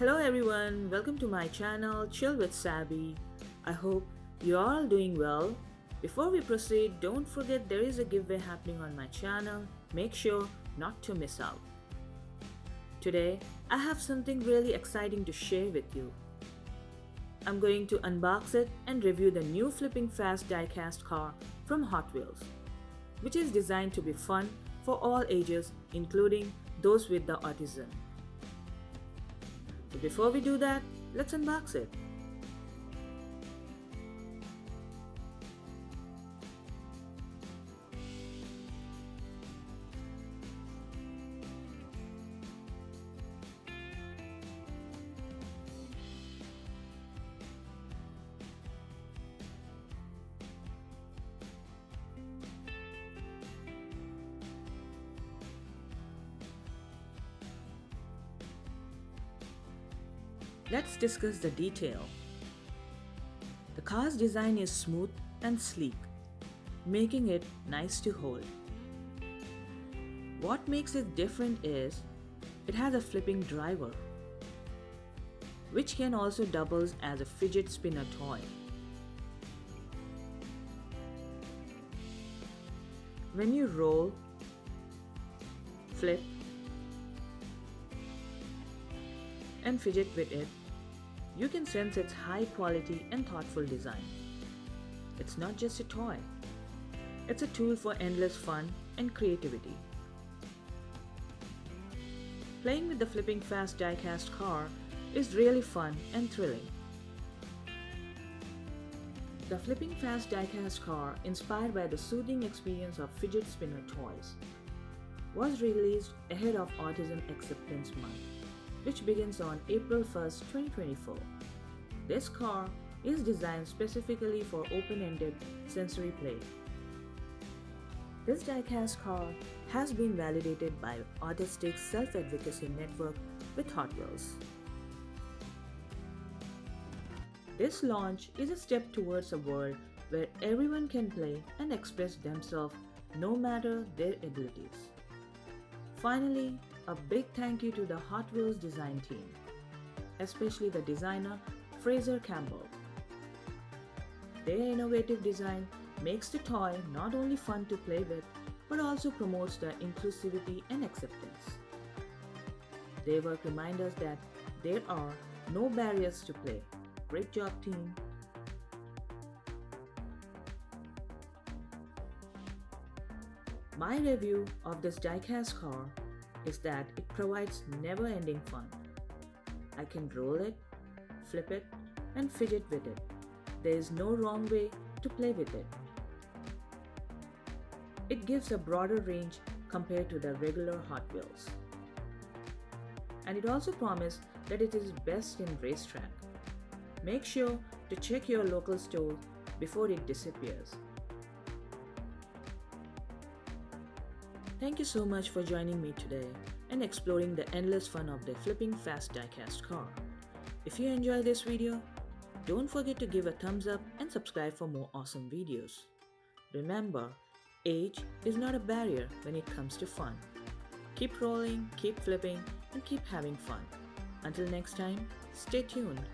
Hello everyone, welcome to my channel Chill with Sabi. I hope you're all doing well. Before we proceed, don't forget there is a giveaway happening on my channel. Make sure not to miss out. Today, I have something really exciting to share with you. I'm going to unbox it and review the new Flippin Fast Die-Cast car from Hot Wheels, which is designed to be fun for all ages, including those with the autism. So before we do that, let's unbox it. Let's discuss the detail. The car's design is smooth and sleek, making it nice to hold. What makes it different is it has a flipping driver, which can also double as a fidget spinner toy. When you roll, flip, and fidget with it, you can sense its high quality and thoughtful design. It's not just a toy, it's a tool for endless fun and creativity. Playing with the Flippin Fast Die-Cast car is really fun and thrilling. The Flippin Fast Die-Cast car, inspired by the soothing experience of fidget spinner toys, was released ahead of Autism Acceptance Month, which begins on April 1st, 2024. This car is designed specifically for open-ended sensory play. This die-cast car has been validated by Autistic Self-Advocacy Network with Hot Wheels. This launch is a step towards a world where everyone can play and express themselves no matter their abilities. Finally, a big thank you to the Hot Wheels design team, especially the designer Fraser Campbell. Their innovative design makes the toy not only fun to play with, but also promotes the inclusivity and acceptance. Their work reminds us that there are no barriers to play. Great job, team! My review of this die-cast car is that it provides never-ending fun. I can roll it, flip it, and fidget with it. There is no wrong way to play with it. It gives a broader range compared to the regular Hot Wheels. And it also promises that it is best in racetrack. Make sure to check your local store before it disappears. Thank you so much for joining me today and exploring the endless fun of the Flippin Fast Die-Cast car. If you enjoyed this video, don't forget to give a thumbs up and subscribe for more awesome videos. Remember, age is not a barrier when it comes to fun. Keep rolling, keep flipping, and keep having fun. Until next time, stay tuned.